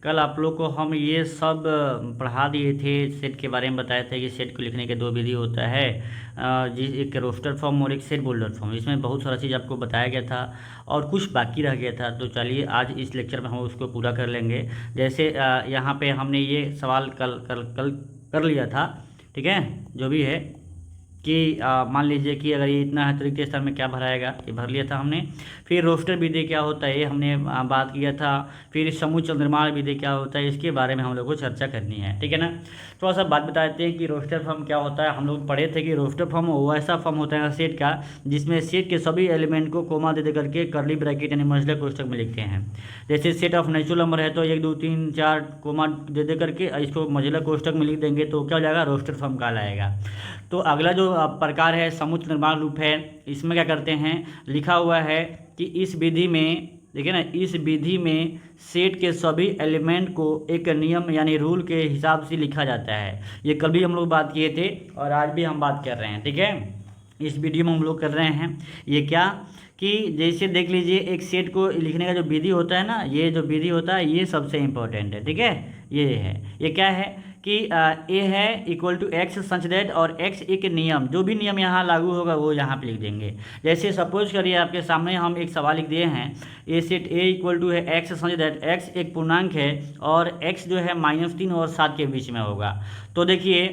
कल आप लोग को हम ये सब पढ़ा दिए थे, सेट के बारे में बताए थे कि सेट को लिखने के दो विधि होता है, जिस एक रोस्टर फॉर्म और एक सेट बोल्डर फॉर्म। इसमें बहुत सारा चीज़ आपको बताया गया था और कुछ बाकी रह गया था, तो चलिए आज इस लेक्चर में हम उसको पूरा कर लेंगे। जैसे यहाँ पे हमने ये सवाल कल कर लिया था, ठीक है, जो भी है कि मान लीजिए कि अगर ये इतना है तो रिक्त स्थान में क्या भराएगा, ये भर लिया था हमने। फिर रोस्टर विधि क्या होता है ये हमने बात किया था। फिर समूह निर्माण विधि क्या होता है, इसके बारे में हम लोग को चर्चा करनी है, ठीक है ना। थोड़ा सा बात बता देते हैं कि रोस्टर फॉर्म क्या होता है। हम लोग पढ़े थे कि रोस्टर फॉर्म वैसा फॉर्म होता है सेट का जिसमें सेट के सभी एलिमेंट को कोमा दे करके करली ब्रैकेट यानी मझले कोष्ठक में लिखते हैं। जैसे सेट ऑफ नेचुरल नंबर है तो 1 2 3 4 कोमा दे करके इसको मझला कोष्ठक में लिख देंगे तो क्या हो जाएगा, रोस्टर फॉर्म कहलाएगा। तो अगला जो प्रकार है समूह निर्माण रूप है। इसमें क्या करते हैं, लिखा हुआ है कि इस विधि में, देखिए ना, इस विधि में सेट के सभी एलिमेंट को एक नियम यानी रूल के हिसाब से लिखा जाता है। ये कल भी हम लोग बात किए थे और आज भी हम बात कर रहे हैं, ठीक है। इस वीडियो में हम लोग कर रहे हैं ये क्या कि जैसे देख लीजिए एक सेट को लिखने का जो विधि होता है ना, ये जो विधि होता है ये सबसे इम्पोर्टेंट है, ठीक है। ये है, ये क्या है कि ए है equal to x such that, और एक्स एक नियम, जो भी नियम यहाँ लागू होगा वो यहाँ पे लिख देंगे। जैसे सपोज करिए आपके सामने हम एक सवाल लिख दिए हैं, ए सेट ए इक्वल टू है एक्स सच दैट एक्स एक पूर्णांक है और एक्स जो है -3 और 7 के बीच में होगा। तो देखिए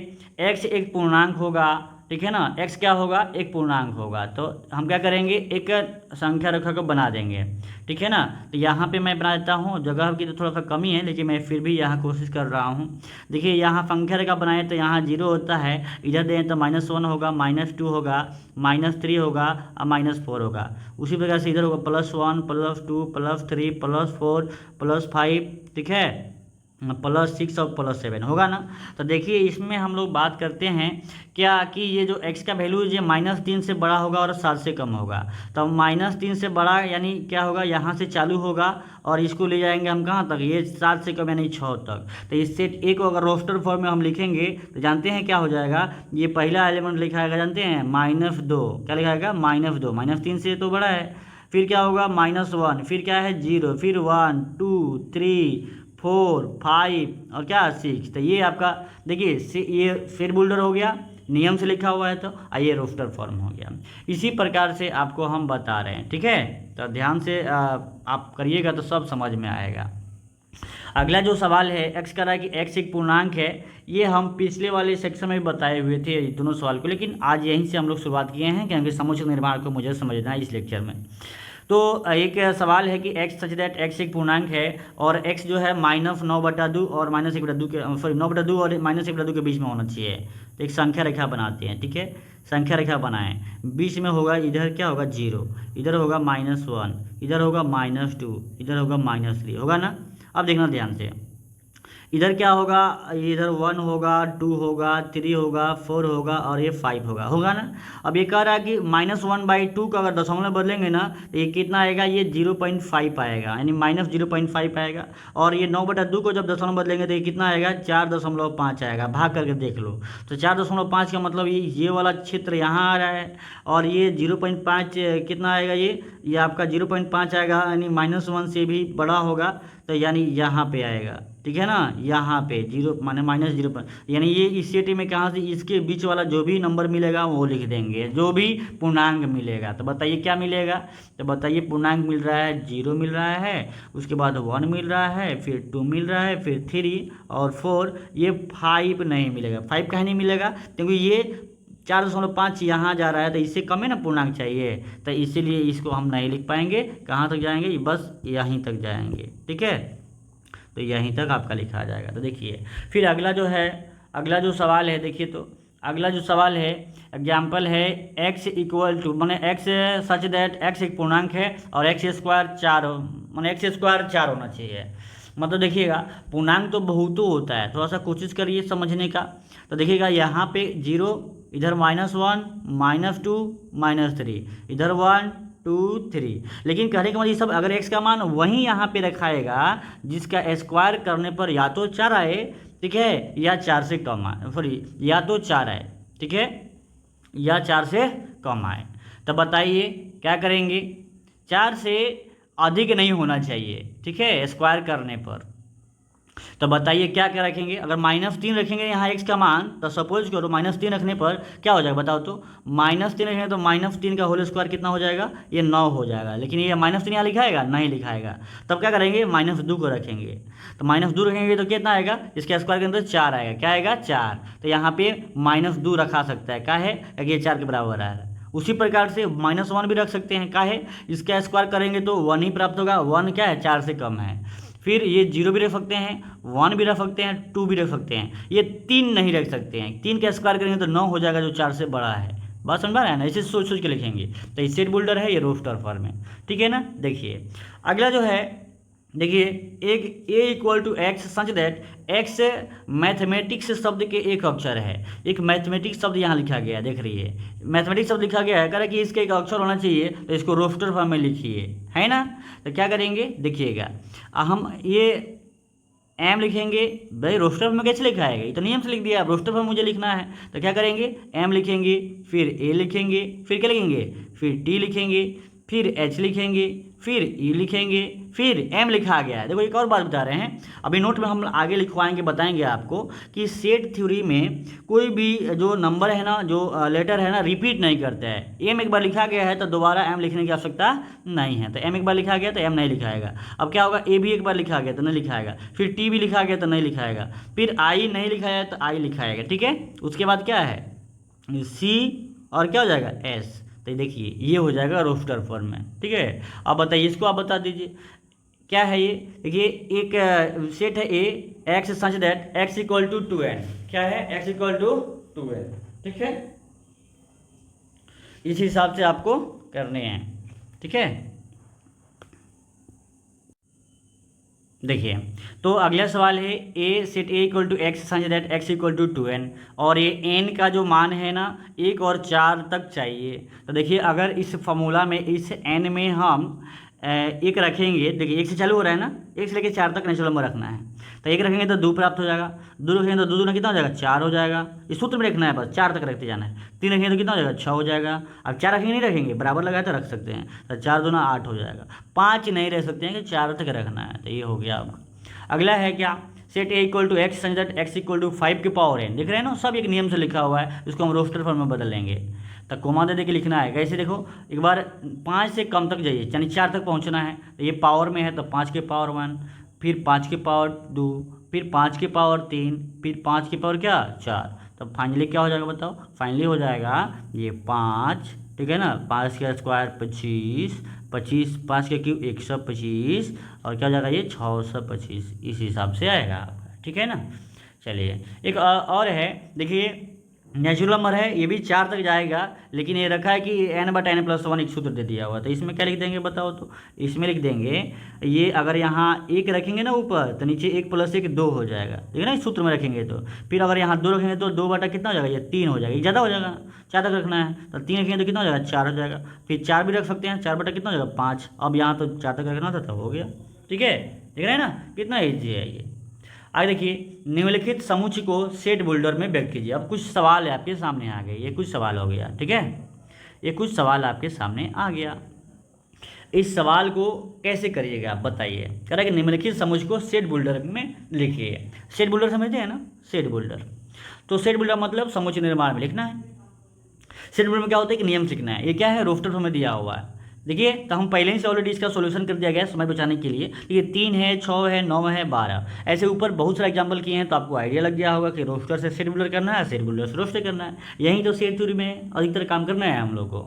एक्स एक पूर्णांक होगा, ठीक है ना, x क्या होगा, एक पूर्णांक होगा। तो हम क्या करेंगे, एक संख्या रेखा को बना देंगे, ठीक है ना। तो यहाँ पे मैं बना देता हूँ, जगह की तो थोड़ा सा कमी है लेकिन मैं फिर भी यहाँ कोशिश कर रहा हूँ। देखिए यहाँ संख्या रेखा बनाए तो यहाँ 0 होता है, इधर दें तो -1 होगा, -2 होगा, -3 होगा और -4 होगा। उसी प्रकार से इधर होगा +1 +2 +3 +4 +5, ठीक है, +6 और +7 होगा ना। तो देखिए इसमें हम लोग बात करते हैं क्या कि ये जो x का वैल्यू है -3 से बड़ा होगा और 7 से कम होगा। तो -3 से बड़ा यानी क्या होगा, यहाँ से चालू होगा और इसको ले जाएंगे हम कहाँ तक, ये 7 से कम यानी 6 तक। तो इस सेट ए को अगर रोस्टर फॉर्म में हम लिखेंगे तो जानते हैं क्या हो जाएगा, ये पहला एलिमेंट लिखाएगा, जानते हैं -2, क्या लिखाएगा, -2, -3 से तो बड़ा है। फिर क्या होगा, -1, फिर क्या है 0, फिर 1 2 3 4 5 और क्या 6। तो ये आपका देखिए ये सेट बोल्डर हो गया, नियम से लिखा हुआ है, तो आइए रोस्टर फॉर्म हो गया। इसी प्रकार से आपको हम बता रहे हैं, ठीक है। तो ध्यान से आप करिएगा तो सब समझ में आएगा। अगला जो सवाल है एक्स का रहा है कि एक्स एक पूर्णांक है, ये हम पिछले वाले सेक्शन में भी बताए हुए थे दोनों सवाल को, लेकिन आज यहीं से हम लोग शुरुआत किए हैं क्योंकि समूह निर्माण को मुझे समझना है इस लेक्चर में। तो एक सवाल है कि x सच दैट x एक पूर्णांक है और x जो है -9/2 और -1/2 के, सॉरी 9/2 और -1/2 के बीच में होना चाहिए। तो एक संख्या रेखा बनाते हैं, ठीक है, संख्या रेखा बनाएं, बीच में होगा इधर क्या होगा 0, इधर होगा -1, इधर होगा -2, इधर होगा -3, होगा ना। अब देखना ध्यान से, इधर क्या होगा, इधर 1 होगा, 2 होगा, 3 होगा, 4 होगा और ये 5 होगा ना। अब ये कह रहा है कि -1/2 का अगर दशमलव बदलेंगे ना तो ये कितना आएगा, ये 0.5 आएगा, यानी -0.5 आएगा। और ये 9/2 को जब दशमलव बदलेंगे तो ये कितना आएगा, 4.5 आएगा। भाग करके देख लो तो 4.5 का मतलब ये वाला क्षेत्र यहाँ आ रहा है और ये 0.5 कितना आएगा, ये आपका 0.5 आएगा, यानी -1 से भी बड़ा होगा, तो यानी यहाँ पे आएगा, ठीक है ना, यहाँ पे 0 माने -0 पर, यानी ये इस सेट में कहाँ से इसके बीच वाला जो भी नंबर मिलेगा वो लिख देंगे, जो भी पूर्णांक मिलेगा। तो बताइए क्या मिलेगा, तो बताइए पूर्णांक मिल रहा है 0 मिल रहा है, उसके बाद 1 मिल रहा है, फिर 2 मिल रहा है, फिर 3 और 4, ये 5 नहीं मिलेगा। 5 कहीं नहीं मिलेगा क्योंकि ये 4.5 यहाँ जा रहा है, तो इससे कम है ना पूर्णांक चाहिए, तो इसीलिए इसको हम नहीं लिख पाएंगे। कहाँ तक जाएंगे, बस यहीं तक जाएंगे, ठीक है। तो यहीं तक आपका लिखा आ जाएगा। तो देखिए फिर अगला जो है, अगला जो सवाल है, देखिए तो अगला जो सवाल है एग्जाम्पल है x इक्वल टू, माने x सच दैट x एक पूर्णांक है और x स्क्वायर 4 माने x स्क्वायर 4 होना चाहिए। मतलब देखिएगा पूर्णांक तो बहुतों होता है, थोड़ा सा कोशिश करिए समझने का। तो देखिएगा यहाँ पे 0, इधर -1 -2 -3, इधर 1 2 3, लेकिन कहने का मतलब ये सब अगर x का मान वहीं यहाँ पे रखाएगा जिसका स्क्वायर करने पर या तो 4 आए, ठीक है, या 4 से कम आए, सॉरी या तो 4 आए, ठीक है, या 4 से कम आए। तो बताइए क्या करेंगे, 4 से अधिक नहीं होना चाहिए, ठीक है, स्क्वायर करने पर। तो बताइए क्या क्या रखेंगे। अगर -3 रखेंगे यहाँ x का मान, तो सपोज करो -3 रखने पर क्या हो जाएगा बताओ तो। -3 रखेंगे तो -3 का होल स्क्वायर कितना हो जाएगा, ये 9 हो जाएगा। लेकिन ये -3 यहाँ लिखाएगा नहीं लिखाएगा, तब क्या करेंगे -2 को रखेंगे। तो -2 रखेंगे तो कितना आएगा, इसके स्क्वायर के अंदर 4 आएगा, क्या आएगा 4। तो यहाँ पे -2 रखा सकता है, क्या है क्योंकि ये 4 के बराबर है। उसी प्रकार से -1 भी रख सकते हैं, क्या है इसका स्क्वायर करेंगे तो 1 ही प्राप्त होगा, 1 क्या है 4 से कम है। फिर ये 0 भी रख सकते हैं, 1 भी रख सकते हैं, 2 भी रख सकते हैं, ये 3 नहीं रख सकते हैं। 3 का स्क्वायर करेंगे तो 9 हो जाएगा जो 4 से बड़ा है। बात समझ रहा है ना, ऐसे सोच सोच के लिखेंगे। तो ये सेट बोल्डर है, ये रोस्टर फॉर्म है, ठीक है ना। देखिए अगला जो है, देखिए एक a = x such that x mathematics शब्द के एक अक्षर है। एक मैथमेटिक्स शब्द यहाँ लिखा गया है, देख रही है मैथमेटिक्स शब्द लिखा गया है, कह रहा है कि इसका एक अक्षर होना चाहिए, तो इसको रोस्टर फॉर्म में लिखिए, है ना। तो क्या करेंगे देखिएगा, हम ये एम लिखेंगे। भाई रोस्टर फॉर्म में कैसे लिखा है, ये तो नियम से लिख दिया, अब रोस्टर फॉर्म मुझे लिखना है। तो क्या करेंगे, एम लिखेंगे, फिर ए लिखेंगे, फिर क्या लिखेंगे, फिर टी लिखेंगे, फिर एच लिखेंगे, फिर ई लिखेंगे, फिर एम लिखा गया है। देखो एक और बात बता रहे हैं, अभी नोट में हम आगे लिखवाएंगे, बताएंगे आपको कि सेट थ्योरी में कोई भी जो नंबर है ना, जो लेटर है ना, रिपीट नहीं करता है। एम एक बार लिखा गया है तो दोबारा एम लिखने की आवश्यकता नहीं है। तो एम एक बार लिखा गया तो एम नहीं लिखाएगा। अब क्या होगा, ए भी एक बार लिखा गया तो नहीं लिखाएगा, फिर टी भी लिखा गया तो नहीं लिखाएगा, फिर आई नहीं लिखाया तो आई लिखाएगा, ठीक है। उसके बाद क्या है सी और क्या हो जाएगा एस। तो देखिए ये हो जाएगा रोस्टर फॉर्म में, ठीक है। अब बताइए इसको, आप बता दीजिए क्या है ये। देखिए एक सेट है A, x such that x = 2n, क्या है x = 2n, ठीक है। इस हिसाब से आपको करने हैं, ठीक है। देखिए तो अगला सवाल है A set a = x such that x = 2n, और ये n का जो मान है ना 1 और 4 तक चाहिए। तो देखिए अगर इस फॉर्मूला में इस n में हम एक रखेंगे, देखिए 1 से चालू हो रहा है ना, 1 से लेकर 4 तक नेचुरल नंबर रखना है। तो 1 रखेंगे तो 2 प्राप्त हो जाएगा, 2 रखेंगे तो 2 दूना कितना हो जाएगा 4 हो जाएगा। इस सूत्र में रखना है, बस 4 तक रखते जाना है। 3 रखेंगे तो कितना हो जाएगा 6 हो जाएगा। अब 4 रखेंगे नहीं रखेंगे, बराबर लगाए तो रख सकते हैं, तो 4 दूना 8 हो जाएगा। 5 नहीं रह सकते हैं कि 4 तक रखना है। तो ये हो गया। अब अगला है क्या, set a = x such that x = 5 की पावर n, देख रहे हैं ना, सब एक नियम से लिखा हुआ है, इसको हम रोस्टर फॉर्म में बदल लेंगे। तो कोमा दे के लिखना है कैसे, देखो एक बार 5 से कम तक जाइए, यानी 4 तक पहुंचना है। तो ये पावर में है तो 5 की पावर 1, फिर 5 की पावर 2, फिर 5 की पावर 3, फिर 5 की पावर क्या 4। तो फाइनली क्या हो जाएगा बताओ, फाइनली हो जाएगा ये 5, ठीक है ना। 5 का स्क्वायर 25, 25 5 के क्यूब 125, और क्या हो जाएगा ये 625, इस हिसाब से आएगा आपका, ठीक है ना। चलिए एक और है, देखिए नेचुरल नंबर है, ये भी 4 तक जाएगा, लेकिन ये रखा है कि n/n+1 एक सूत्र दे दिया हुआ। तो इसमें क्या लिख देंगे बताओ तो, इसमें लिख देंगे ये अगर यहाँ 1 रखेंगे ना ऊपर, तो नीचे 1 + 1 2 हो जाएगा, ठीक है ना, इस सूत्र में रखेंगे तो। फिर अगर यहाँ 2 रखेंगे तो 2 बटा कितना हो जाएगा, ये 3 हो जाएगा, ये ज़्यादा हो जाएगा, 4 तक रखना है। तो 3 रखेंगे तो कितना हो जाएगा 4 हो जाएगा, फिर 4 भी रख सकते हैं, 4 बटा कितना हो जाएगा 5। अब यहाँ तो 4 तक रखना था, तब हो गया, ठीक है। देख रहे हैं ना कितना ईजी है ये। आगे देखिए निम्नलिखित समुच्चय को सेट बोल्डर में व्यक्त कीजिए। अब कुछ सवाल है आपके सामने आ गए, ये कुछ सवाल हो गया, ठीक है, ये कुछ सवाल आपके सामने आ गया। इस सवाल को कैसे करिएगा आप बताइए। कह रहा है कि निम्नलिखित समुच्चय को सेट बोल्डर में लिखिए। सेट बोल्डर समझते हैं ना, सेट बोल्डर, तो सेट बोल्डर मतलब समुच्चय निर्माण में लिखना है। सेट बोल्डर में क्या होता है कि नियम सीखना है। ये क्या है, रोस्टर फॉर्म में दिया हुआ है। देखिए तो हम पहले ही से ऑलरेडी इसका सॉल्यूशन कर दिया गया है समय बचाने के लिए। ये 3 है, 6 है, 9 है, 12, ऐसे ऊपर बहुत सारे एग्जाम्पल किए हैं, तो आपको आइडिया लग गया होगा कि रोस्टर से सेट बोल्डर करना है, सेट बोल्डर से रोस्टर करना है। यही तो सेट थ्योरी में अधिकतर काम करना है हम लोग को।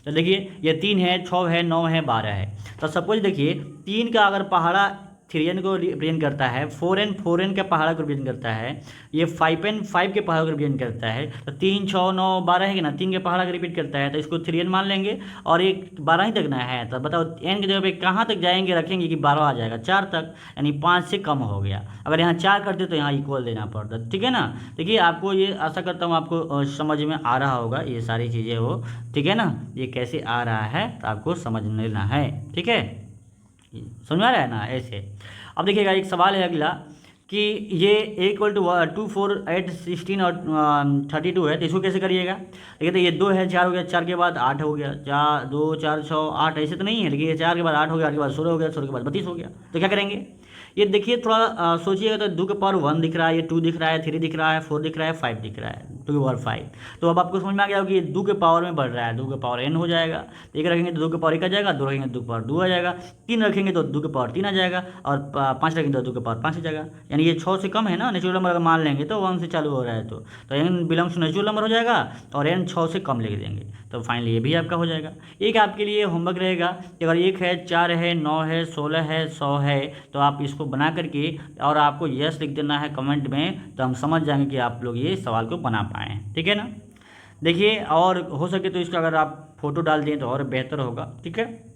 तो देखिए ये 3 है, 6 है, 9 है, 12 है। तो सपोज देखिए 3 का अगर पहाड़ा 3n को रिप्रेजेंट करता है, 4n के पहाड़ा को रिप्रेजेंट करता है, ये 5n 5 के पहाड़ा को रिप्रेजेंट करता है। तो 3, 6, 9, 12 है कि ना, 3 के पहाड़ा को रिपीट करता है, तो इसको 3n मान लेंगे, और एक 12 ही तक ना है। तो बताओ n की जगह पे कहाँ तक जाएंगे, रखेंगे कि 12 आ जाएगा, 4 तक, यानी 5 से कम हो गया। अगर यहाँ 4 करते तो यहाँ इक्वल देना पड़ता, ठीक है ना। देखिए आपको ये आशा करता हूँ आपको समझ में आ रहा होगा ये सारी चीज़ें हो, ठीक है ना। ये कैसे आ रहा है तो आपको समझ लेना है, ठीक है, समझ में आ रहा है ना ऐसे। अब देखिएगा एक सवाल है अगला कि ये a = 2, 4, 8, 16 और 32 है, तो इसको कैसे करिएगा। देखिए तो ये 2 है, 4 हो गया, 4 के बाद 8 हो गया, 4 2 4 6 8, ऐसे तो नहीं है, लेकिन ये 4 के बाद 8 हो गया, 8 के बाद 16 हो गया, 16 के बाद 32 हो गया। तो क्या करेंगे, ये देखिए थोड़ा सोचिएगा तो 2 के पावर 1 दिख रहा है, ये 2 दिख रहा है, 3 दिख रहा है, 4 दिख रहा है, 5 दिख रहा है, 2 के पावर 5। तो अब आपको समझ में आ गया होगा कि ये 2 के पावर में बढ़ रहा है, 2 के पावर n हो जाएगा। एक रखेंगे तो 2 के पावर 1 आ जाएगा, 2 रखेंगे तो 2 के पावर 2 आ जाएगा, 3 रखेंगे तो 2 के पावर 3 आ जाएगा, और 5 रखेंगे तो 2 के पावर 5 आ जाएगा। यानी ये 6 से कम है ना, नेचुरल नंबर अगर मान लेंगे तो 1 से चालू हो रहा है तो n belongs to natural number हो जाएगा, और n 6 से कम लिख देंगे, तो फाइनली ये भी आपका हो जाएगा। एक आपके लिए होमवर्क रहेगा कि अगर 1 है, 4 है, 9 है, 16 है, 100 है, तो आप इसको बना करके और आपको यस लिख देना है कमेंट में, तो हम समझ जाएंगे कि आप लोग ये सवाल को बना पाए हैं। ठीक है ना। देखिए और हो सके तो इसका अगर आप फोटो डाल दें तो और बेहतर होगा। ठीक है,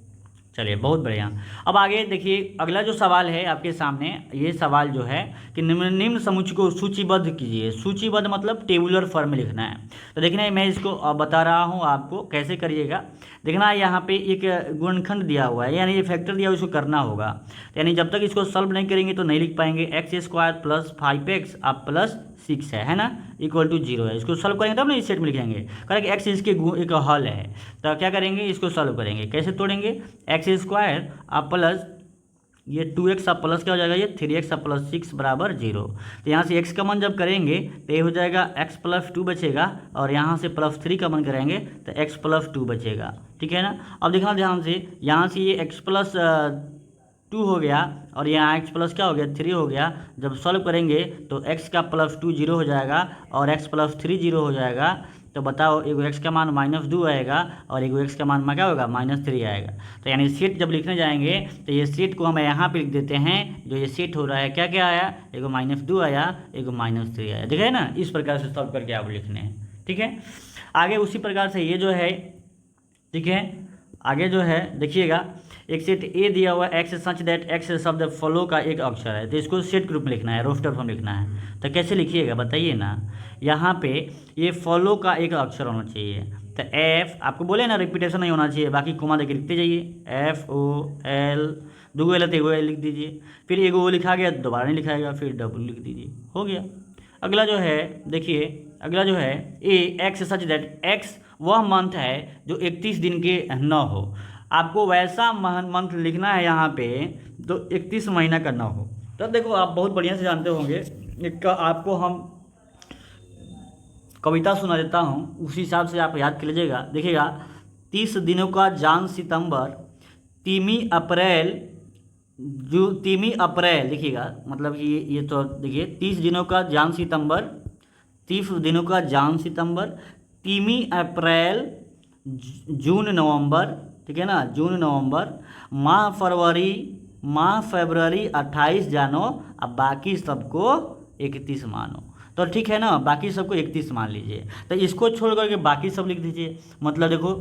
चलिए बहुत बढ़िया। अब आगे देखिए अगला जो सवाल है आपके सामने, ये सवाल जो है कि निम्न समुच्चय को सूचीबद्ध कीजिए। सूचीबद्ध मतलब टेबुलर फॉर्म में लिखना है। तो देखना है मैं इसको बता रहा हूँ आपको कैसे करिएगा। देखना है यहाँ पे एक गुणनखंड दिया हुआ है, यानी ये फैक्टर दिया हुआ, इसको करना होगा। यानी जब तक इसको सॉल्व नहीं करेंगे तो नहीं लिख पाएंगे। x² प्लस 5x आप प्लस 6 है ना, इक्वल टू 0 है। इसको सॉल्व करेंगे तब ना इस सेट में लिखेंगे। करेंगे एक्स इसके एक हल है, तो क्या करेंगे, इसको सॉल्व करेंगे। कैसे तोड़ेंगे, x² आप प्लस ये 2x आप प्लस क्या हो जाएगा, ये 3x आप प्लस 6 बराबर 0। तो यहाँ से x का मान जब करेंगे तो ये हो जाएगा x प्लस 2 बचेगा, और यहाँ से प्लस 3 का मान करेंगे तो x प्लस 2 बचेगा। ठीक है ना। अब देखना ध्यान से, यहाँ से ये x प्लस 2 हो गया, और यहाँ x प्लस क्या हो गया, 3 हो गया। जब सॉल्व करेंगे तो x का प्लस 2 0 हो जाएगा, और x प्लस 3 0 हो जाएगा। तो बताओ एगो x का मान -2 आएगा, और एगो x का मान क्या होगा, -3 आएगा। तो यानी सेट जब लिखने जाएंगे तो ये सेट को हम यहाँ पे लिख देते हैं। जो ये सेट हो रहा है क्या क्या आया, एगो -2 आया, एगो -3 आया। देखिए ना, इस प्रकार से सॉल्व करके आप लिखने हैं। ठीक है, आगे उसी प्रकार से ये जो है, ठीक है, आगे जो है देखिएगा, एक सेट ए दिया हुआ है, एक्स सच दैट एक्स शब्द फॉलो का एक अक्षर है, तो इसको सेट ग्रुप में लिखना है, रोस्टर फॉर्म लिखना है। तो कैसे लिखिएगा बताइए ना। यहाँ पे ये फॉलो का एक अक्षर होना चाहिए, तो एफ आपको बोले ना रिपीटेशन नहीं होना चाहिए, बाकी कोमा देके लिखते जाइए। FOL 2 एल तो एगो एल लिख दीजिए, फिर एगो लिखा गया दोबारा नहीं लिखाएगा, फिर W लिख दीजिए, हो गया। अगला जो है देखिए, अगला जो है A x such that x वह मंथ है जो 31 दिन के न हो। आपको वैसा मंथ लिखना है यहाँ पे तो 31 महीना का न हो। तब देखो आप बहुत बढ़िया से जानते होंगे, एक आपको हम कविता सुना देता हूँ, उसी हिसाब से आप याद कर लीजिएगा। देखिएगा, 30 दिनों का जान सितंबर, 3 अप्रैल देखिएगा, मतलब कि ये तो देखिए 30 दिनों का जान सितंबर, 30 दिनों का जान सितंबर, 3 अप्रैल, जून नवंबर, ठीक है ना, जून नवंबर, माह फरवरी 28 जानो, अब बाकी सबको 31 मानो। तो ठीक है ना, बाकी सबको 31 मान लीजिए। तो इसको छोड़ करके बाकी सब लिख दीजिए। मतलब देखो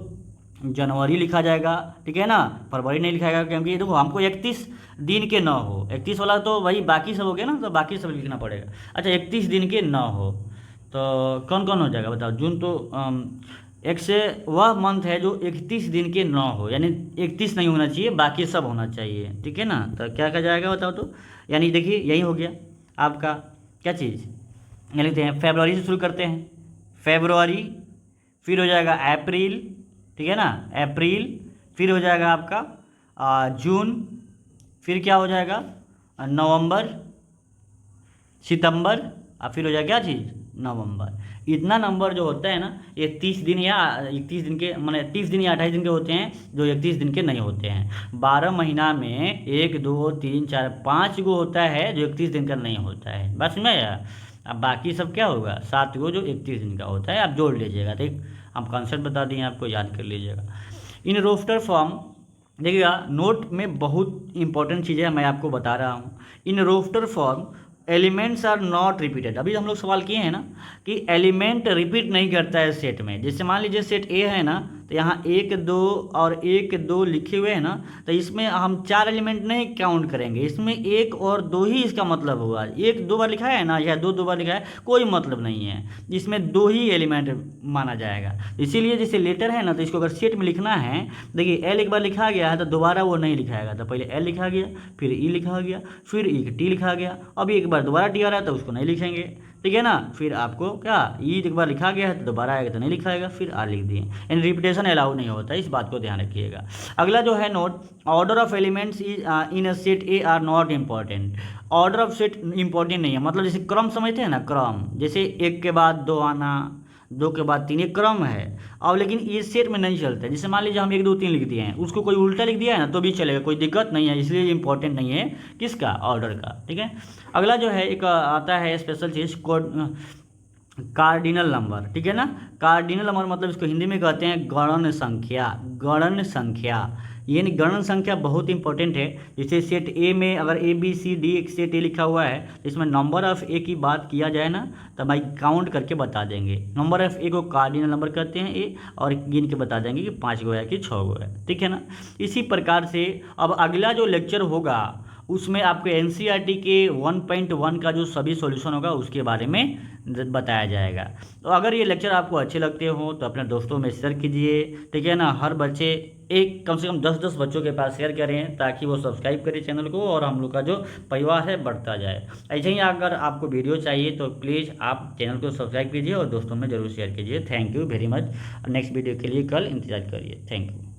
जनवरी लिखा जाएगा, ठीक है ना, फरवरी नहीं लिखाएगा, क्योंकि देखो हमको 31 दिन के न हो, 31 वाला तो वही बाकी सब हो गया ना, तो बाकी सब लिखना पड़ेगा। अच्छा 31 दिन के न हो तो कौन कौन हो जाएगा बताओ। जून तो एक से वह मंथ है जो 31 दिन के न हो, यानी 31 नहीं होना चाहिए, बाकी सब होना चाहिए। ठीक है ना, तो क्या क्या जाएगा बताओ तो। यानी देखिए यही हो गया आपका क्या चीज़, ये लिखते हैं फरवरी से शुरू करते हैं, फरवरी, फिर हो जाएगा अप्रैल, ठीक है ना, अप्रैल, फिर हो जाएगा आपका जून, फिर क्या हो जाएगा नवंबर, सितंबर, और फिर हो जाएगा क्या चीज़, नवंबर। इतना नंबर जो होता है ना, ये 30 दिन या 31 दिन के, माने 30 दिन या 28 दिन के होते हैं, जो 31 दिन के नहीं होते हैं। 12 महीना में 1 2 3 4 5 गो होता है जो 31 दिन का नहीं होता है, बस में यार। अब बाकी सब क्या होगा, 7 गो जो 31 दिन का होता है, आप जोड़ लीजिएगा। ठीक, हम कॉन्सेप्ट बता दिए, आपको याद कर लीजिएगा। इन रोस्टर फॉर्म देखिएगा, नोट में बहुत इंपॉर्टेंट चीज़ें मैं आपको बता रहा हूँ। In roster form elements are not repeated. अभी हम लोग सवाल किए हैं ना कि एलिमेंट रिपीट नहीं करता है सेट में। जैसे मान लीजिए सेट ए है ना, तो यहाँ 1 2 और 1 2 लिखे हुए हैं ना, तो इसमें हम 4 एलिमेंट नहीं काउंट करेंगे, इसमें 1 और 2 ही इसका मतलब हुआ। 1 2 बार लिखा है ना, या 2 2 बार लिखा है, कोई मतलब नहीं है, इसमें 2 ही एलिमेंट माना जाएगा। इसीलिए जैसे लेटर है ना, तो इसको अगर सेट में लिखना है, देखिए एल एक बार लिखा गया है तो दोबारा वो नहीं लिखाएगा। तो पहले एल लिखा गया, फिर ई लिखा गया, फिर एक टी लिखा गया, अब एक बार दोबारा टी आ रहा है तो उसको नहीं लिखेंगे। ठीक है ना। फिर आपको क्या ई एक बार लिखा गया है तो दोबारा आएगा तो नहीं लिखाएगा, फिर आर लिख दिए, यानी रिपीटेशन अलाउ नहीं होता, इस बात को ध्यान रखिएगा। अगला जो है note, order of elements is in a set A R not important. Order of set important नहीं है, मतलब जैसे क्रम समझते हैं ना, क्रम जैसे एक के बाद दो आना, दो के बाद तीन, ये क्रम है। अब लेकिन इस सेट में नहीं चलता है, जैसे मान लीजिए हम 1 2 3 लिख दिए हैं, उसको कोई उल्टा लिख दिया है ना तो भी चलेगा, कोई दिक्कत नहीं है, इसलिए इंपॉर्टेंट नहीं है किसका, ऑर्डर का। ठीक है। अगला जो है एक आता है स्पेशल चीज़, कार्डिनल नंबर। ठीक है ना। कार्डिनल नंबर मतलब इसको हिंदी में कहते हैं गणन संख्या। गणन संख्या, यानी गणन संख्या बहुत इंपॉर्टेंट है। जैसे सेट ए में अगर ए बी सी डी एक सेट ए लिखा हुआ है, इसमें नंबर ऑफ ए की बात किया जाए ना तो भाई काउंट करके बता देंगे। नंबर ऑफ ए को कार्डिनल नंबर कहते हैं ए, और गिन के बता देंगे कि 5 गो है कि 6 गो है। ठीक है ना। इसी प्रकार से अब अगला जो लेक्चर होगा उसमें आपको एनसीईआरटी के 1.1 का जो सभी सॉल्यूशन होगा उसके बारे में बताया जाएगा। तो अगर ये लेक्चर आपको अच्छे लगते हो तो अपने दोस्तों में शेयर कीजिए। ठीक है ना। हर बच्चे एक कम से कम 10-10 बच्चों के पास शेयर करें ताकि वो सब्सक्राइब करें चैनल को और हम लोग का जो परिवार है बढ़ता जाए। ऐसे ही अगर आपको वीडियो चाहिए तो प्लीज़ आप चैनल को सब्सक्राइब कीजिए और दोस्तों में ज़रूर शेयर कीजिए। Thank you very much. Next video के लिए कल इंतजार करिए। Thank you.